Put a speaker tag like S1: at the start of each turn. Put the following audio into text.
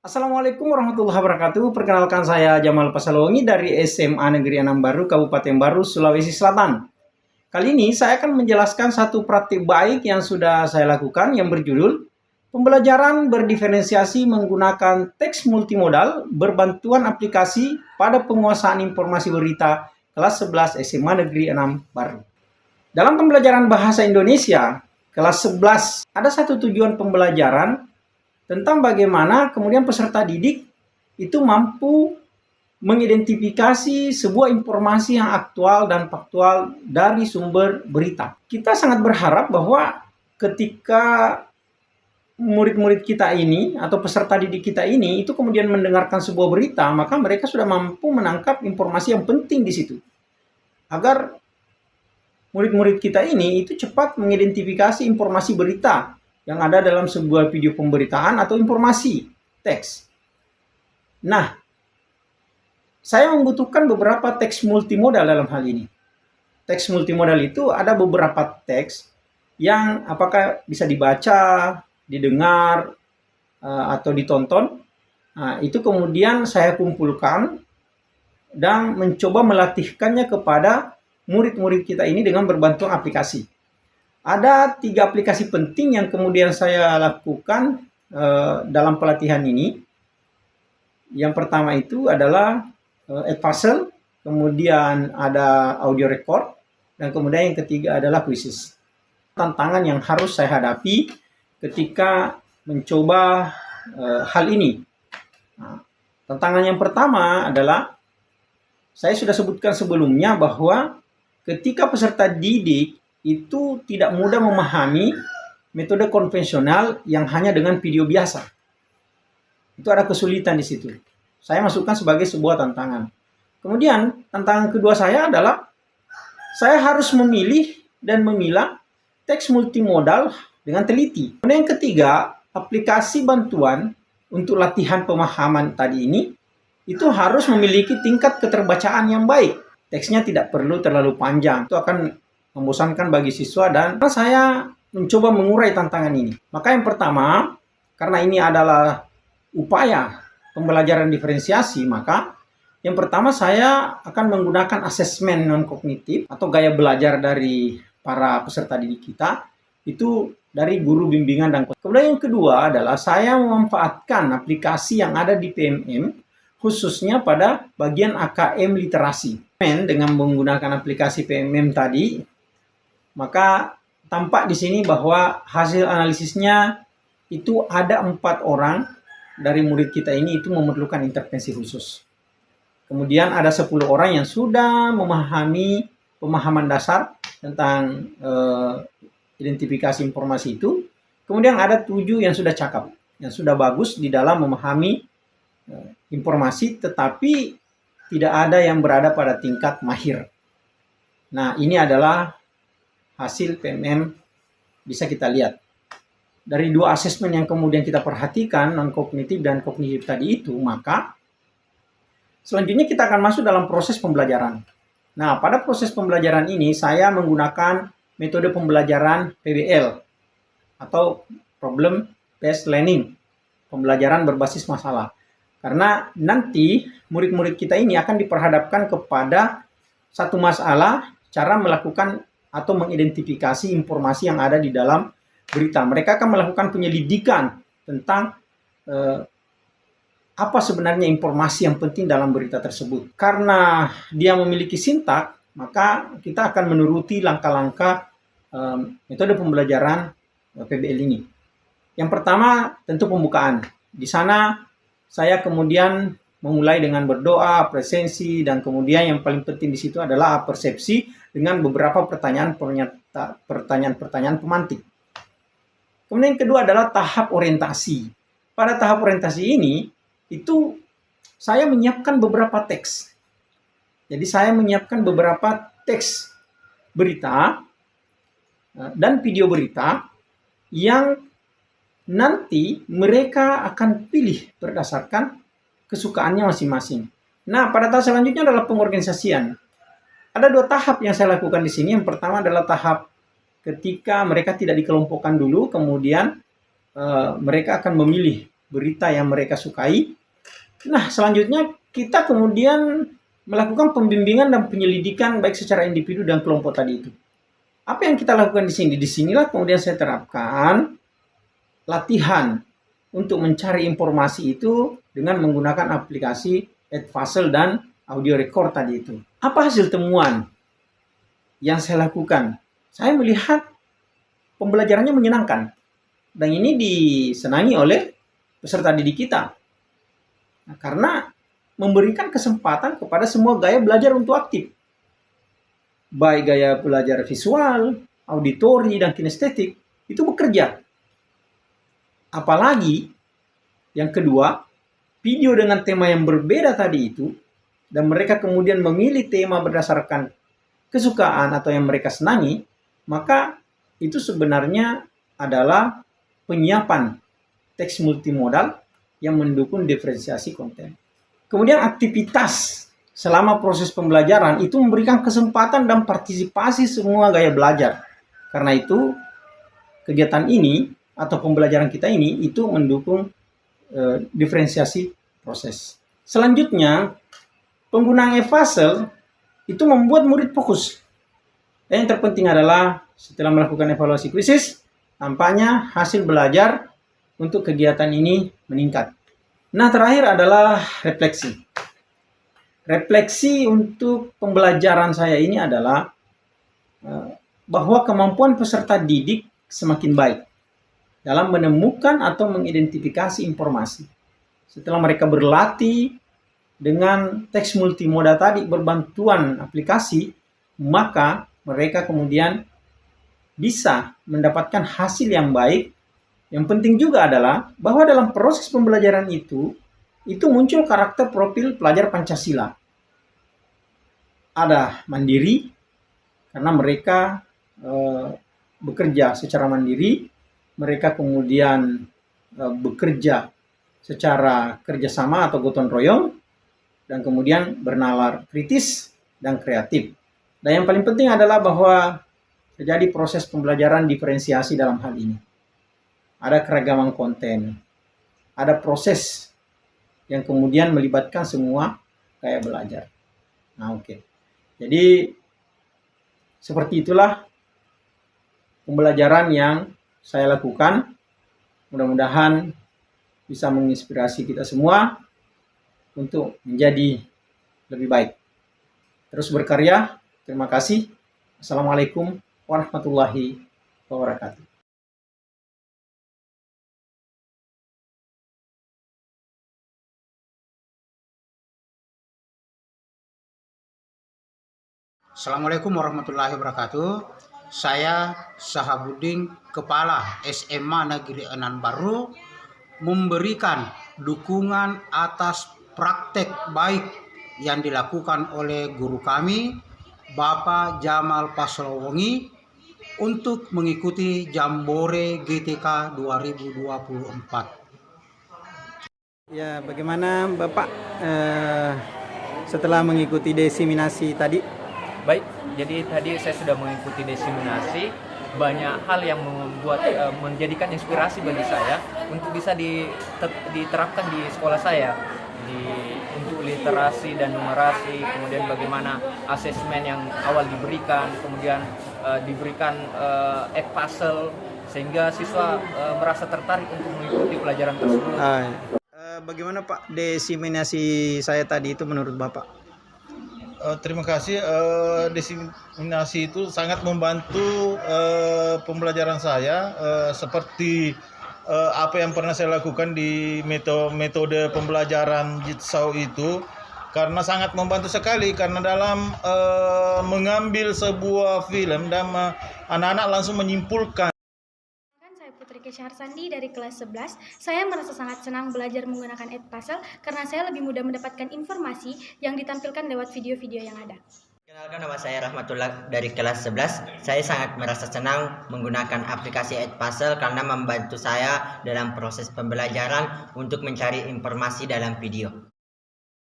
S1: Assalamualaikum warahmatullahi wabarakatuh. Perkenalkan saya Jamal Pasalongi dari SMA Negeri Anam Baru, Kabupaten Baru, Sulawesi Selatan. Kali ini saya akan menjelaskan satu praktik baik yang sudah saya lakukan yang berjudul pembelajaran berdiferensiasi menggunakan teks multimodal berbantuan aplikasi pada penguasaan informasi berita kelas 11 SMA Negeri Anam Baru. Dalam pembelajaran bahasa Indonesia kelas 11 ada satu tujuan pembelajaran tentang bagaimana kemudian peserta didik itu mampu mengidentifikasi sebuah informasi yang aktual dan faktual dari sumber berita. Kita sangat berharap bahwa ketika murid-murid kita ini atau peserta didik kita ini itu kemudian mendengarkan sebuah berita, maka mereka sudah mampu menangkap informasi yang penting di situ. Agar murid-murid kita ini itu cepat mengidentifikasi informasi berita yang ada dalam sebuah video pemberitaan atau informasi teks. Nah, saya membutuhkan beberapa teks multimodal dalam hal ini. Teks multimodal itu ada beberapa teks yang apakah bisa dibaca, didengar, atau ditonton. Nah, itu kemudian saya kumpulkan dan mencoba melatihkannya kepada murid-murid kita ini dengan berbantuan aplikasi. Ada 3 aplikasi penting yang kemudian saya lakukan dalam pelatihan ini. Yang pertama itu adalah Edpuzzle, kemudian ada audio record, dan kemudian yang ketiga adalah quizzes. Tantangan yang harus saya hadapi ketika mencoba hal ini. Nah, tantangan yang pertama adalah, saya sudah sebutkan sebelumnya bahwa ketika peserta didik itu tidak mudah memahami metode konvensional yang hanya dengan video biasa. Itu ada kesulitan di situ. Saya masukkan sebagai sebuah tantangan. Kemudian, tantangan kedua saya adalah saya harus memilih dan memilah teks multimodal dengan teliti. Kemudian yang ketiga, aplikasi bantuan untuk latihan pemahaman tadi ini itu harus memiliki tingkat keterbacaan yang baik. Teksnya tidak perlu terlalu panjang. Itu akan membosankan bagi siswa, dan saya mencoba mengurai tantangan ini. Maka yang pertama, karena ini adalah upaya pembelajaran diferensiasi, maka yang pertama saya akan menggunakan asesmen non-kognitif atau gaya belajar dari para peserta didik kita, itu dari guru bimbingan dan kemudian yang kedua adalah saya memanfaatkan aplikasi yang ada di PMM, khususnya pada bagian AKM literasi. Dengan menggunakan aplikasi PMM tadi, maka tampak di sini bahwa hasil analisisnya itu ada 4 orang dari murid kita ini itu memerlukan intervensi khusus. Kemudian ada 10 orang yang sudah memahami pemahaman dasar tentang identifikasi informasi itu. Kemudian ada 7 yang sudah cakap, yang sudah bagus di dalam memahami informasi, tetapi tidak ada yang berada pada tingkat mahir. Nah, ini adalah hasil PMM, bisa kita lihat. Dari 2 asesmen yang kemudian kita perhatikan, non-kognitif dan kognitif tadi itu, maka selanjutnya kita akan masuk dalam proses pembelajaran. Nah, pada proses pembelajaran ini saya menggunakan metode pembelajaran PBL atau Problem Based Learning, pembelajaran berbasis masalah. Karena nanti murid-murid kita ini akan diperhadapkan kepada satu masalah, cara melakukan atau mengidentifikasi informasi yang ada di dalam berita. Mereka akan melakukan penyelidikan tentang apa sebenarnya informasi yang penting dalam berita tersebut. Karena dia memiliki sintak, maka kita akan menuruti langkah-langkah metode pembelajaran PBL ini. Yang pertama tentu pembukaan. Di sana saya kemudian memulai dengan berdoa, presensi, dan kemudian yang paling penting di situ adalah persepsi dengan beberapa pertanyaan-pertanyaan pemantik. Kemudian yang kedua adalah tahap orientasi. Pada tahap orientasi ini, itu saya menyiapkan beberapa teks. Jadi saya menyiapkan beberapa teks berita dan video berita yang nanti mereka akan pilih berdasarkan kesukaannya masing-masing. Nah, pada tahap selanjutnya adalah pengorganisasian. Ada 2 tahap yang saya lakukan di sini. Yang pertama adalah tahap ketika mereka tidak dikelompokkan dulu, kemudian mereka akan memilih berita yang mereka sukai. Nah, selanjutnya kita kemudian melakukan pembimbingan dan penyelidikan baik secara individu dan kelompok tadi itu. Apa yang kita lakukan di sini? Di sinilah kemudian saya terapkan latihan untuk mencari informasi itu dengan menggunakan aplikasi Edpuzzle dan audio record tadi itu. Apa hasil temuan yang saya lakukan? Saya melihat pembelajarannya menyenangkan. Dan ini disenangi oleh peserta didik kita. Nah, karena memberikan kesempatan kepada semua gaya belajar untuk aktif. Baik gaya belajar visual, auditori, dan kinestetik, itu bekerja. Apalagi, yang kedua, video dengan tema yang berbeda tadi itu, dan mereka kemudian memilih tema berdasarkan kesukaan atau yang mereka senangi, maka itu sebenarnya adalah penyiapan teks multimodal yang mendukung diferensiasi konten. Kemudian aktivitas selama proses pembelajaran itu memberikan kesempatan dan partisipasi semua gaya belajar. Karena itu kegiatan ini atau pembelajaran kita ini itu mendukung diferensiasi proses. Selanjutnya, penggunaan Edpuzzle itu membuat murid fokus. Dan yang terpenting adalah setelah melakukan evaluasi kuisis, tampaknya hasil belajar untuk kegiatan ini meningkat. Nah, terakhir adalah refleksi. Refleksi untuk pembelajaran saya ini adalah bahwa kemampuan peserta didik semakin baik dalam menemukan atau mengidentifikasi informasi. Setelah mereka berlatih dengan teks multimoda tadi berbantuan aplikasi, maka mereka kemudian bisa mendapatkan hasil yang baik. Yang penting juga adalah bahwa dalam proses pembelajaran itu muncul karakter profil pelajar Pancasila. Ada mandiri, karena mereka bekerja secara mandiri, mereka kemudian bekerja secara kerjasama atau gotong royong, dan kemudian bernalar kritis dan kreatif. Dan yang paling penting adalah bahwa terjadi proses pembelajaran diferensiasi dalam hal ini. Ada keragaman konten, ada proses yang kemudian melibatkan semua gaya belajar. Nah, oke. Jadi, seperti itulah pembelajaran yang saya lakukan. Mudah-mudahan bisa menginspirasi kita semua untuk menjadi lebih baik. Terus berkarya. Terima kasih. Assalamualaikum warahmatullahi wabarakatuh.
S2: Assalamualaikum warahmatullahi wabarakatuh. Saya Sahabudin, Kepala SMA Negeri Enan Baru, memberikan dukungan atas praktek baik yang dilakukan oleh guru kami, Bapak Jamal Paslowongi, untuk mengikuti Jambore GTK 2024.
S1: Ya, bagaimana Bapak setelah mengikuti diseminasi tadi?
S3: Baik, jadi tadi saya sudah mengikuti diseminasi, banyak hal yang membuat menjadikan inspirasi bagi saya untuk bisa diterapkan di sekolah saya, untuk literasi dan numerasi, kemudian bagaimana asesmen yang awal diberikan, kemudian diberikan Edpuzzle, sehingga siswa merasa tertarik untuk mengikuti pelajaran tersebut.
S1: Bagaimana Pak diseminasi saya tadi itu menurut Bapak?
S4: Terima kasih. Diseminasi itu sangat membantu pembelajaran saya, seperti apa yang pernah saya lakukan di metode pembelajaran Jigsaw itu, karena sangat membantu sekali, karena dalam mengambil sebuah film dan anak-anak langsung menyimpulkan.
S5: Putri Kesyaharsandi dari kelas 11, saya merasa sangat senang belajar menggunakan Edpuzzle karena saya lebih mudah mendapatkan informasi yang ditampilkan lewat video-video yang ada.
S6: Kenalkan, nama saya Rahmatullah dari kelas 11. Saya sangat merasa senang menggunakan aplikasi Edpuzzle karena membantu saya dalam proses pembelajaran untuk mencari informasi dalam video.